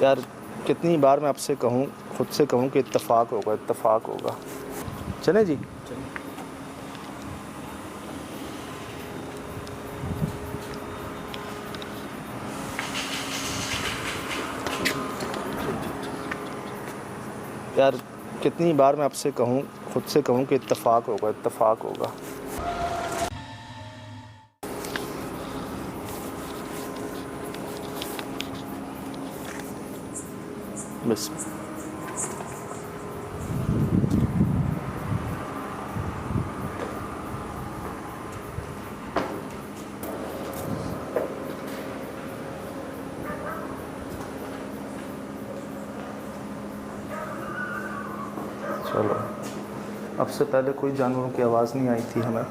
यार कितनी बार मैं आपसे कहूँ, खुद से कहूँ कि इत्तेफाक होगा, इत्तेफाक होगा। चलें जी। यार कितनी बार मैं आपसे कहूँ, खुद से कहूँ कि इत्तेफाक होगा, इत्तेफाक होगा। बस चलो, अब से पहले कोई जानवरों की आवाज़ नहीं आई थी हमें।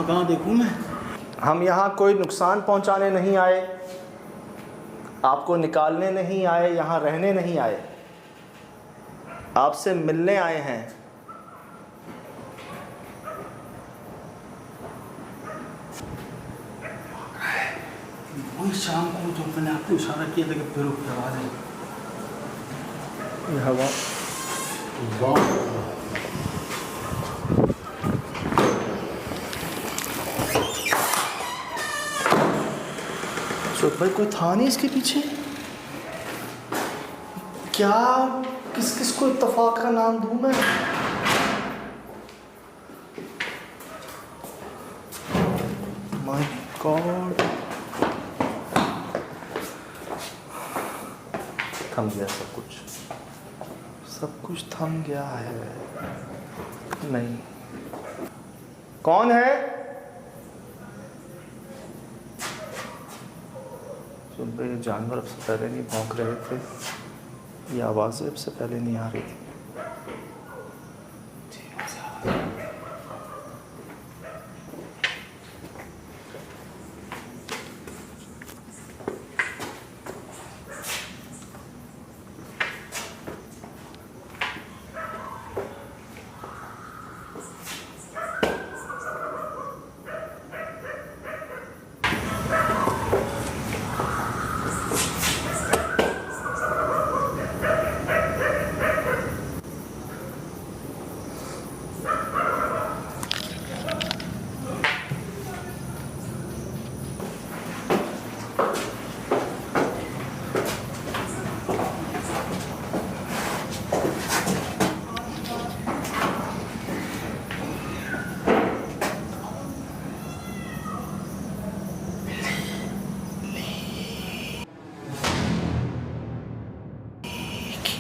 कहाँ देखूँ मैं? हम यहाँ कोई नुकसान पहुँचाने नहीं आए, आपको निकालने नहीं आए, यहाँ रहने नहीं आए, आपसे मिलने आए हैं। वही शाम को जो मैंने आपको इशारा किया था कि पैरों की आवाज़ है। ये हवा भाई कोई था नहीं इसके पीछे? क्या किस किस को इत्तेफाक का नाम दूं मैं? माय गॉड, थम गया सब कुछ, सब कुछ थम गया है। नहीं, कौन है? सुबह ये जानवर अब से पहले नहीं भौंक रहे थे, ये आवाज़ें अब से पहले नहीं आ रही थी।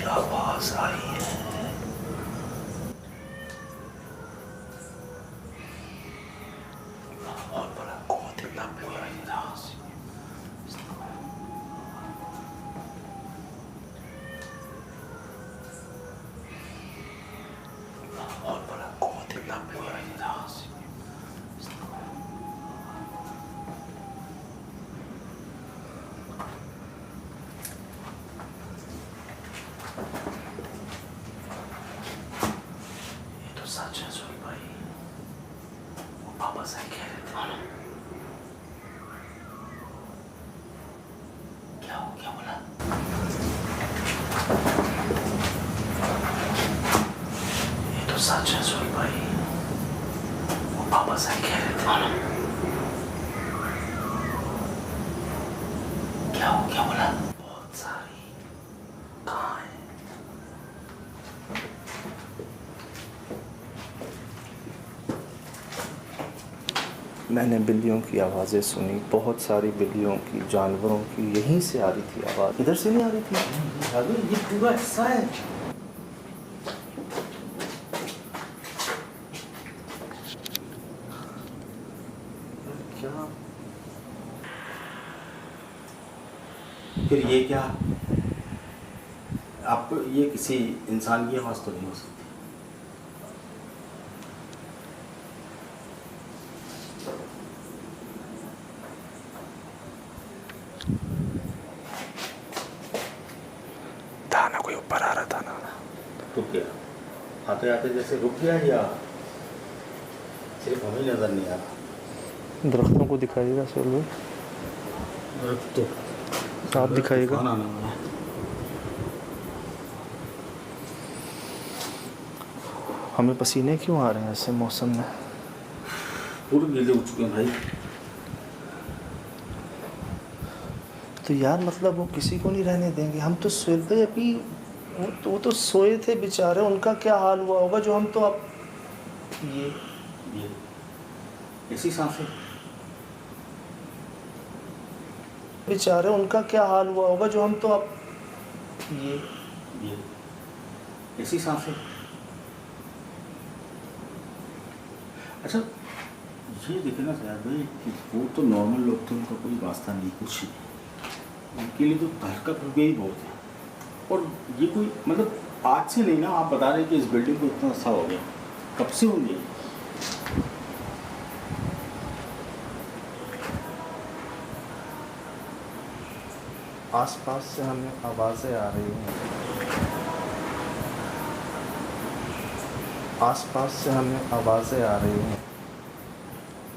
आवाज आई है। बहुत बड़ा कौन इतना बड़ा बहुत बड़ा कौन इतना बड़ा सच है सुन भाई, वो पापा सही कह रहे थे। क्या हो क्या बोला? ये तो सच है सुन भाई, वो पापा सही कह रहे थे। क्या हो क्या बोला? बहुत सारी। कहाँ है? मैंने बिल्लियों की आवाज़ें सुनी, बहुत सारी बिल्लियों की, जानवरों की, यहीं से आ रही थी आवाज़, इधर से नहीं आ रही थी। ये पूरा हिस्सा है। क्या? फिर ये क्या? आपको ये किसी इंसान की आवाज़ तो नहीं हो सकती। था ना, कोई ऊपर आ रहा था ना। तो क्या आते आते जैसे रुक गया या सिर्फ हमें नजर नहीं आ रहा? दरख्तों को दिखाइएगा सोहेल भाई, तो आप दिखाइएगा। तूफान आने वाला है। हमें पसीने क्यों आ रहे हैं ऐसे मौसम में? पूरे गीले हो चुके हैं भाई। तो यार मतलब वो किसी को नहीं रहने देंगे। हम तो सोए थे अभी, वो तो सोए थे बेचारे, उनका क्या हाल हुआ होगा जो हम तो अब ये ऐसी सांसें, बेचारे उनका क्या हाल हुआ होगा जो हम तो अब ये ऐसी सांसें। अच्छा ये देखे ना सयाद भाई कि वो तो नॉर्मल लोग थे, उनका कोई वास्ता नहीं कुछ नहीं, उनके लिए तो हरकत हो गई बहुत है। और ये कोई मतलब आज से नहीं ना, आप बता रहे हैं कि इस बिल्डिंग को इतना अच्छा हो गया, कब से होंगे? आसपास से हमें आवाज़ें आ रही हैं, आसपास से हमें आवाज़ें आ रही हैं,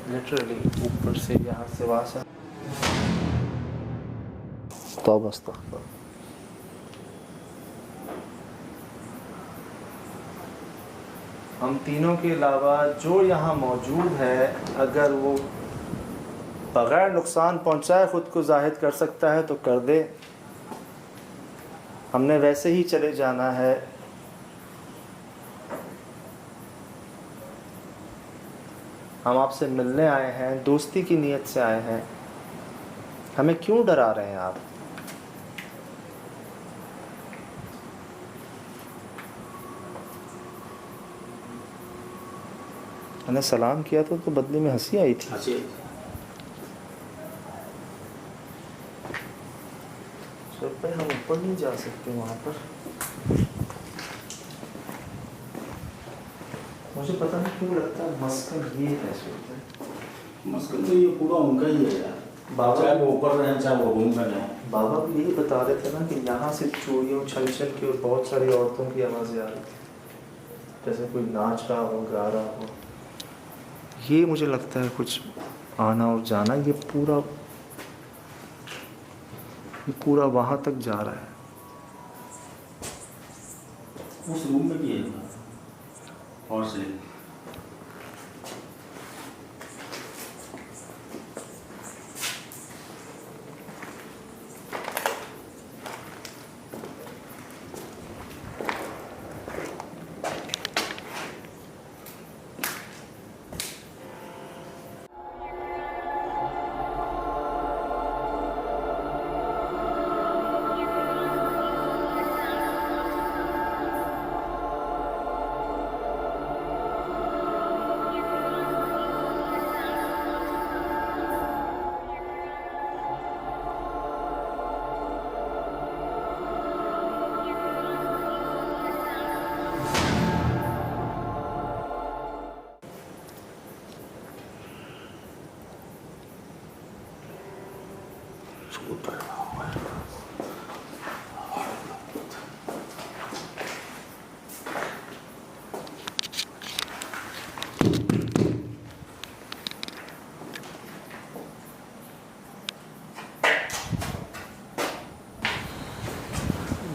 लिटरली ऊपर से यहाँ से वहाँ से। तौबा अस्तग़फिरुल्लाह। हम तीनों के अलावा जो यहाँ मौजूद है, अगर वो बग़ैर नुकसान पहुँचाए ख़ुद को ज़ाहिद कर सकता है तो कर दे। हमने वैसे ही चले जाना है। हम आपसे मिलने आए हैं, दोस्ती की नीयत से आए हैं। हमें क्यों डरा रहे हैं आप? मैंने सलाम किया था तो बदले में हंसी आई थी। अच्छे पर हम ऊपर नहीं जा सकते वहाँ पर। मुझे पता नहीं क्यों लगता है मस्कन ये है। मस्कन तो ये पूरा उनका ही है यार, बाबा चाहे वो ऊपर रहे चाहे वो रूम में रहे। बाबा भी यही बता रहे थे ना कि यहाँ से चूड़ियों छल छल की और बहुत सारी औरतों की आवाज़ें आ रही थी, जैसे कोई नाच रहा हो, गा रहा हो। ये मुझे लगता है कुछ आना और जाना, ये पूरा वहाँ तक जा रहा है। उस रूम में भी है और से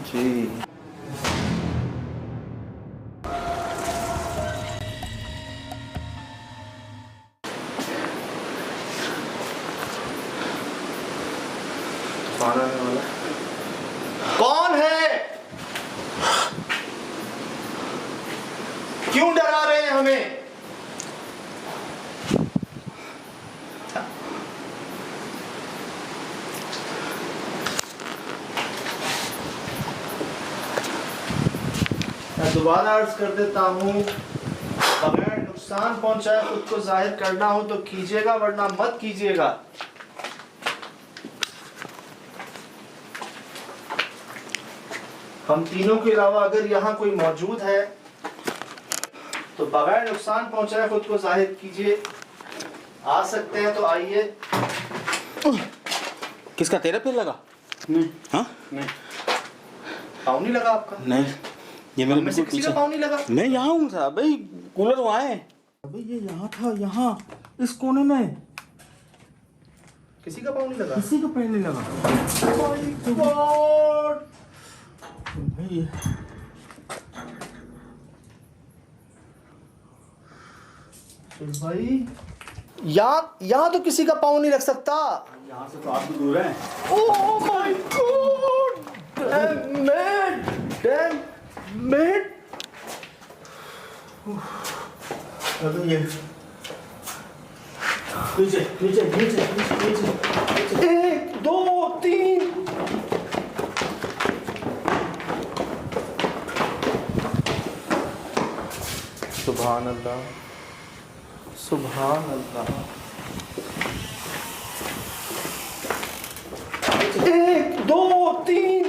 जी कौन आने वाला? कौन है? क्यों डरा रहे हैं हमें? मैं दोबारा अर्ज कर देता हूँ, बगैर नुकसान पहुंचाए खुद को जाहिर करना हो तो कीजिएगा, वरना मत कीजिएगा। हम तीनों के अलावा अगर यहाँ कोई मौजूद है तो बगैर नुकसान पहुंचाए खुद को जाहिर कीजिए। आ सकते हैं तो आइए। किसका, तेरा पैर लगा? नहीं हाँ नहीं पाँव नहीं लगा आपका? नहीं, ये मेरे में से बिल्कुल किसी का पीछे। पाँव नहीं लगा? मैं यहाँ हूँ साहब भाई, कूलर वहाँ है भाई, ये यहाँ था, यहाँ इस कोने में किसी का पाँव नहीं लगा? किसी का पैर नहीं लगा My God! भाई। ये भाई यहाँ तो किसी का पाँव नहीं रख सकता। यहाँ से तो आप भी दूर हैं। Oh my God! Damn it! Damn it! अभी ये नीचे नीचे नीचे नीचे। 1 2 3 सुभान अल्लाह, सुभान अल्लाह। 1 2 3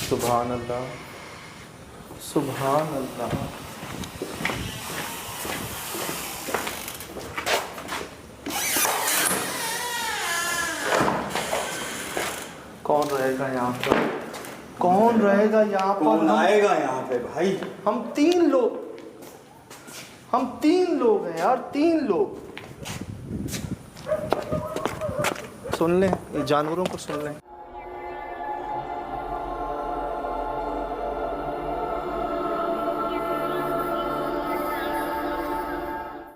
सुभान अल्लाह, सुभान अल्लाह। कौन रहेगा यहाँ पर? कौन रहेगा यहाँ पर? कौन आएगा यहाँ पे भाई? हम 3 लोग, हम 3 लोग हैं यार, 3 लोग। सुन लें, ये जानवरों को सुन लें।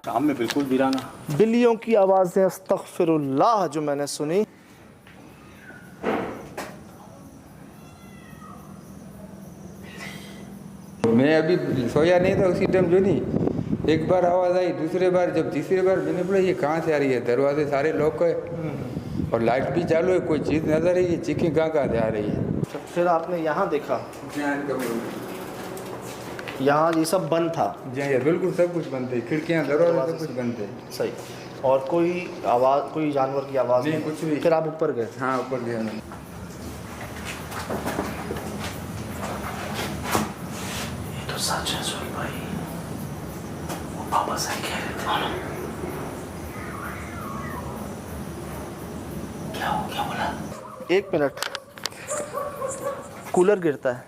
शाम में बिल्कुल वीराना। बिल्लियों की आवाज़ें अस्तगफिरुल्लाह जो मैंने सुनी, मैं अभी सोया नहीं था उसी टाइम जो नहीं, एक बार आवाज़ आई, दूसरे बार, जब तीसरी बार मैंने बोला ये कहाँ से आ रही है, दरवाजे सारे लॉक है और लाइट भी चालू है, कोई चीज़ नजर आई, चीखें कहाँ से आ रही है। फिर आपने यहाँ देखा? यहाँ ये सब बंद था? जी बिल्कुल, सब कुछ बंद थे, खिड़कियाँ दरवाजे सब कुछ बंद थे। सही। और कोई आवाज़, कोई जानवर की आवाज़ नहीं, कुछ भी। फिर आप ऊपर गए? हाँ ऊपर गया मैं। तो सच है सुन भाई, वो पापा सही कह रहे थे। क्या हो, क्या बोला? 1 मिनट, कूलर गिरता है,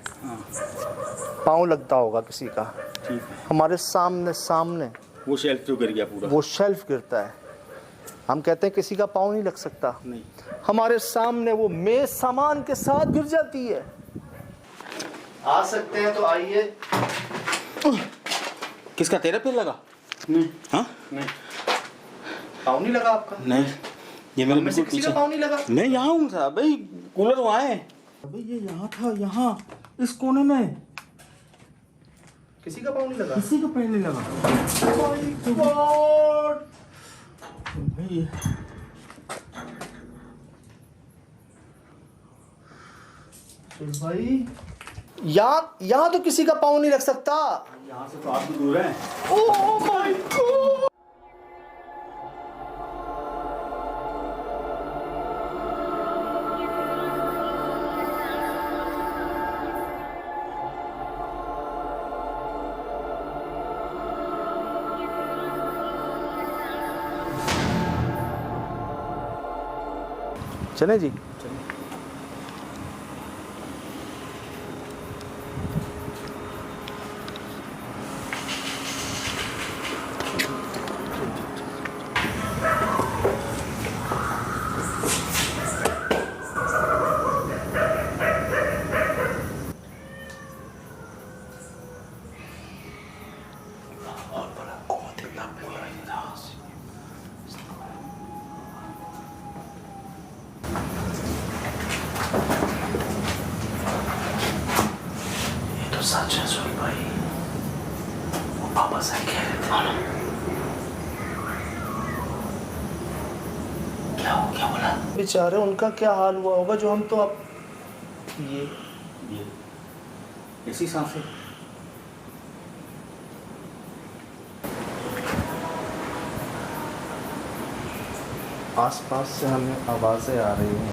पाँव लगता होगा किसी का, ठीक है। हमारे सामने वो शेल्फ तो गिर गया पूरा। वो शेल्फ गिरता है, हम कहते हैं किसी का पाँव नहीं लग सकता, नहीं, हमारे सामने वो मेज सामान के साथ गिर जाती है। आ सकते हैं तो आइए। किसका, तेरा पैर लगा? नहीं। हाँ नहीं, पाँव नहीं लगा आपका? नहीं, ये मेरे में से बिल्कुल किसी का पीछे। पाँव नहीं लगा? मैं यहाँ हूँ साहब भाई, कूलर वहाँ है भाई, ये यहाँ था, यहाँ इस कोने में किसी का पाँव नहीं लगा? किसी का पैर नहीं लगा My God! भाई। ये भाई यहाँ तो किसी का पाँव नहीं रख सकता। यहाँ से तो आप भी दूर हैं। Oh my God! चले जी। सच है सुन भाई, वो पापा सही कह रहे थे। क्या हो, क्या बोला? बेचारे, उनका क्या हाल हुआ होगा जो हम तो अब ये ऐसी सांसें। आसपास से हमें आवाज़ें आ रही हैं।